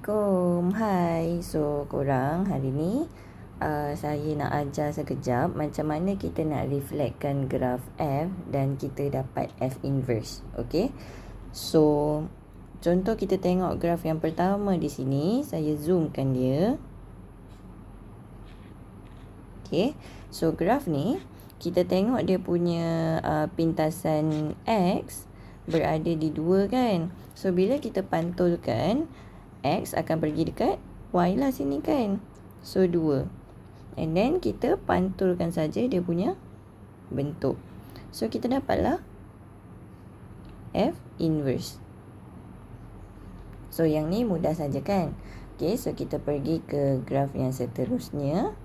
Assalamualaikum. Hai. So, korang hari ni saya nak ajar sekejap macam mana kita nak reflectkan graf F dan kita dapat F inverse. Okay. So, contoh kita tengok graf yang pertama di sini. Saya zoomkan dia. Okay. So, graf ni kita tengok dia punya pintasan X berada di 2 kan. So, bila kita pantulkan, X akan pergi dekat Y lah sini kan. So, 2. And then, kita pantulkan saja dia punya bentuk. So, kita dapatlah F inverse. So, yang ni mudah saja kan. Okay, so kita pergi ke graf yang seterusnya.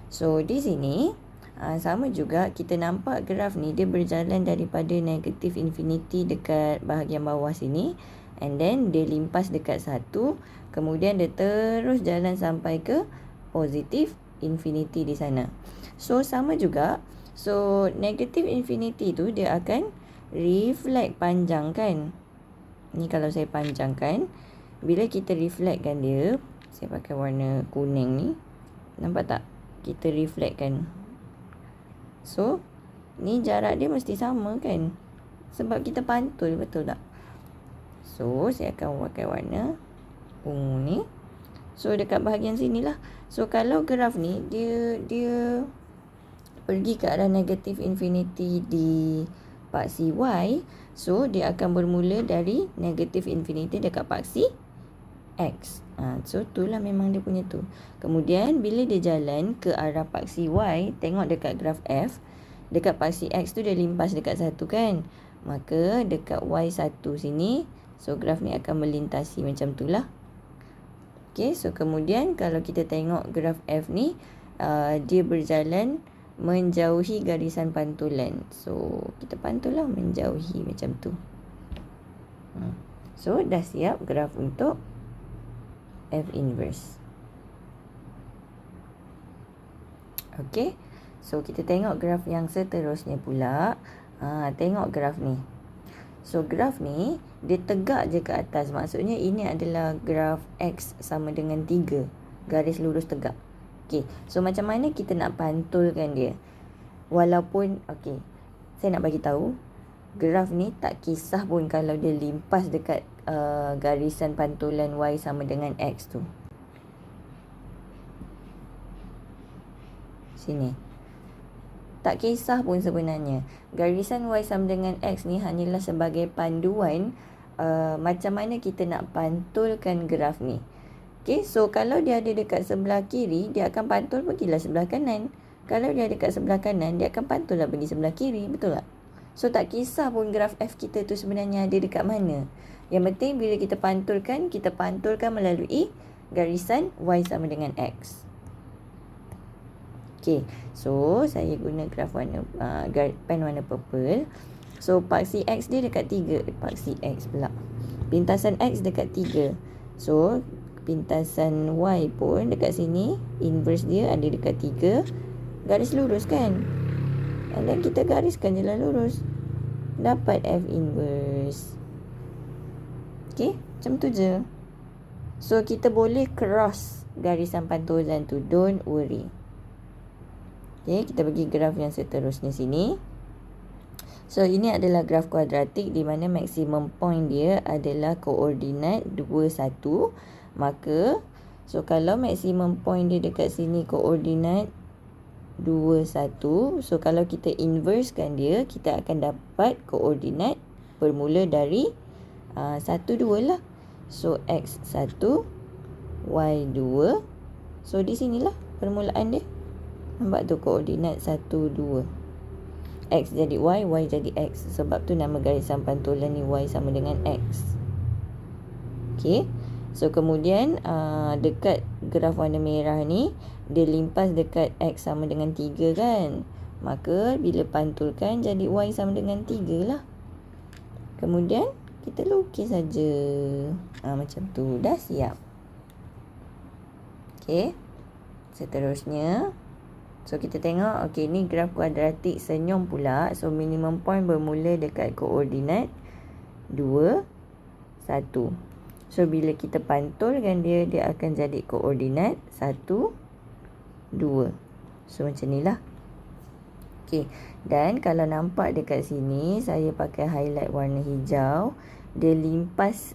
So, di sini sama juga kita nampak graf ni dia berjalan daripada negatif infinity dekat bahagian bawah sini, and then dia limpas dekat 1, kemudian dia terus jalan sampai ke positif infinity di sana. So sama juga, so negatif infinity tu dia akan reflect panjang kan. Ni kalau saya panjangkan, bila kita reflectkan dia, saya pakai warna kuning ni, nampak tak? Kita reflectkan. So, ni jarak dia mesti sama kan? Sebab kita pantul, betul tak? So, saya akan pakai warna ungu ni. So, dekat bahagian sini lah. So, kalau graf ni, dia pergi ke arah negatif infinity di paksi Y. So, dia akan bermula dari negatif infinity dekat paksi X. So, itulah memang dia punya tu. Kemudian, bila dia jalan ke arah paksi Y, tengok dekat graf F, dekat paksi X tu dia limpas dekat 1 kan. Maka, dekat Y1 sini, so graf ni akan melintasi macam tu lah. Okay, so kemudian kalau kita tengok graf F ni, dia berjalan menjauhi garisan pantulan. So, kita pantul lah menjauhi macam tu. So, dah siap graf untuk F inverse. Okay. So, kita tengok graf yang seterusnya pula. Tengok graf ni. So, graf ni, dia tegak je ke atas. Maksudnya, ini adalah graf X sama dengan 3. Garis lurus tegak. Okay. So, macam mana kita nak pantulkan dia? Walaupun, okay, saya nak bagi tahu, graf ni tak kisah pun kalau dia limpas dekat garisan pantulan Y sama dengan X tu. Sini. Tak kisah pun sebenarnya. Garisan Y sama dengan X ni hanyalah sebagai panduan macam mana kita nak pantulkan graf ni. Okay, so kalau dia ada dekat sebelah kiri, dia akan pantul pergilah sebelah kanan. Kalau dia ada dekat sebelah kanan, dia akan pantul lah pergi sebelah kiri. Betul tak? So, tak kisah pun graf F kita tu sebenarnya ada dekat mana. Yang penting bila kita pantulkan melalui garisan Y sama dengan X. Okay, so saya guna graf warna pen warna purple. So, paksi X dia dekat 3. Paksi X pula. Pintasan X dekat 3. So, pintasan Y pun dekat sini. Inverse dia ada dekat 3. Garis lurus kan? And then kita gariskan je lah lurus. Dapat F inverse. Okay, macam tu je. So, kita boleh cross garisan pantulan tu. Don't worry. Okay, kita pergi graf yang seterusnya sini. So, ini adalah graf kuadratik di mana maksimum point dia adalah koordinat 2, 1. Maka, so kalau maksimum point dia dekat sini koordinat 2, 1. So, kalau kita inversekan dia, kita akan dapat koordinat bermula dari 1, 2 lah. So, X1, Y2. So, di sinilah permulaan dia. Nampak tu koordinat 1, 2. X jadi Y, Y jadi X. Sebab tu nama garisan pantulan ni Y sama dengan X. Okay. So, kemudian dekat graf warna merah ni, dia limpas dekat X sama dengan 3 kan. Maka, bila pantulkan jadi Y sama dengan 3 lah. Kemudian, kita lukis saja. Macam tu. Dah siap. Okay. Seterusnya. So, kita tengok. Okay, ni graf kuadratik senyum pula. So, minimum point bermula dekat koordinat 2, 1. So bila kita pantulkan dia, dia akan jadi koordinat 1, 2. So macam ni lah. Okay. Dan kalau nampak dekat sini, saya pakai highlight warna hijau. Dia limpas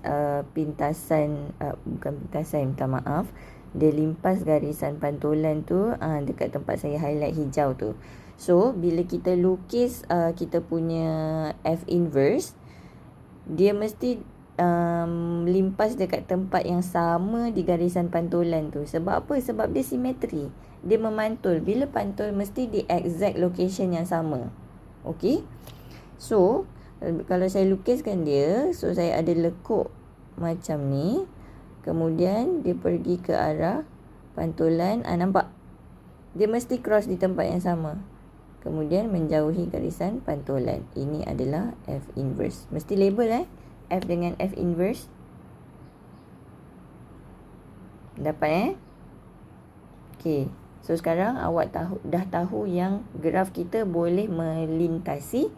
pintasan, bukan pintasan, minta maaf. Dia limpas garisan pantulan tu dekat tempat saya highlight hijau tu. So bila kita lukis kita punya F inverse, dia mesti limpas dekat tempat yang sama di garisan pantulan tu. Sebab apa? Sebab dia simetri. Dia memantul. Bila pantul mesti di exact location yang sama. Okey. So kalau saya lukiskan dia, so saya ada lekuk macam ni. Kemudian dia pergi ke arah pantulan. Nampak? Dia mesti cross di tempat yang sama. Kemudian menjauhi garisan pantulan. Ini adalah F inverse. Mesti label F dengan F inverse. Dapat Okey. So sekarang awak dah tahu yang graf kita boleh melintasi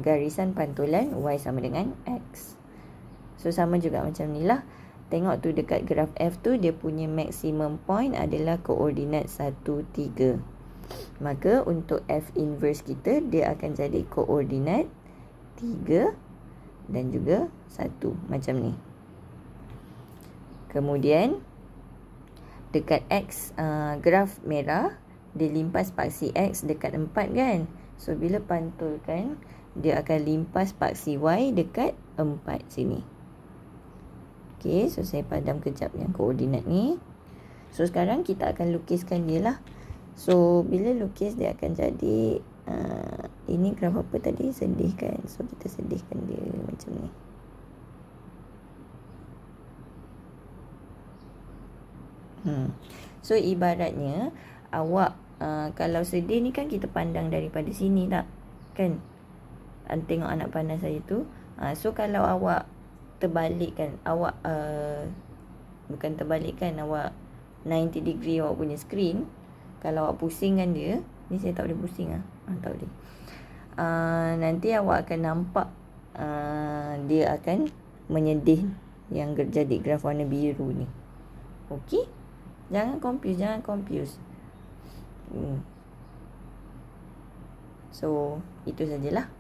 garisan pantulan Y sama dengan X. So sama juga macam ni lah. Tengok tu dekat graf F tu, dia punya maximum point adalah koordinat 1, 3. Maka untuk F inverse kita, dia akan jadi koordinat 3 dan juga 1 macam ni. Kemudian dekat X, graf merah, dia limpas paksi X dekat 4 kan. So bila pantulkan, dia akan limpas paksi Y dekat 4 sini. Okay, so saya padam kejap yang koordinat ni. So sekarang kita akan lukiskan dia lah. So bila lukis dia akan jadi ini graf apa tadi? Sedihkan. So kita sedihkan dia macam ni. So ibaratnya awak kalau sedih ni kan kita pandang daripada sini tak? Kan? Tengok anak pandang saya tu. So kalau awak terbalikkan, awak bukan terbalikkan, awak 90 degree awak punya screen, kalau awak pusingkan dia, ni saya tak boleh pusing tak boleh. Nanti awak akan nampak dia akan menyedih yang jadi graf warna biru ni. Okey? Jangan confuse. So, itu sajalah.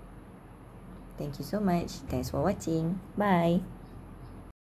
Thank you so much. Thanks for watching. Bye.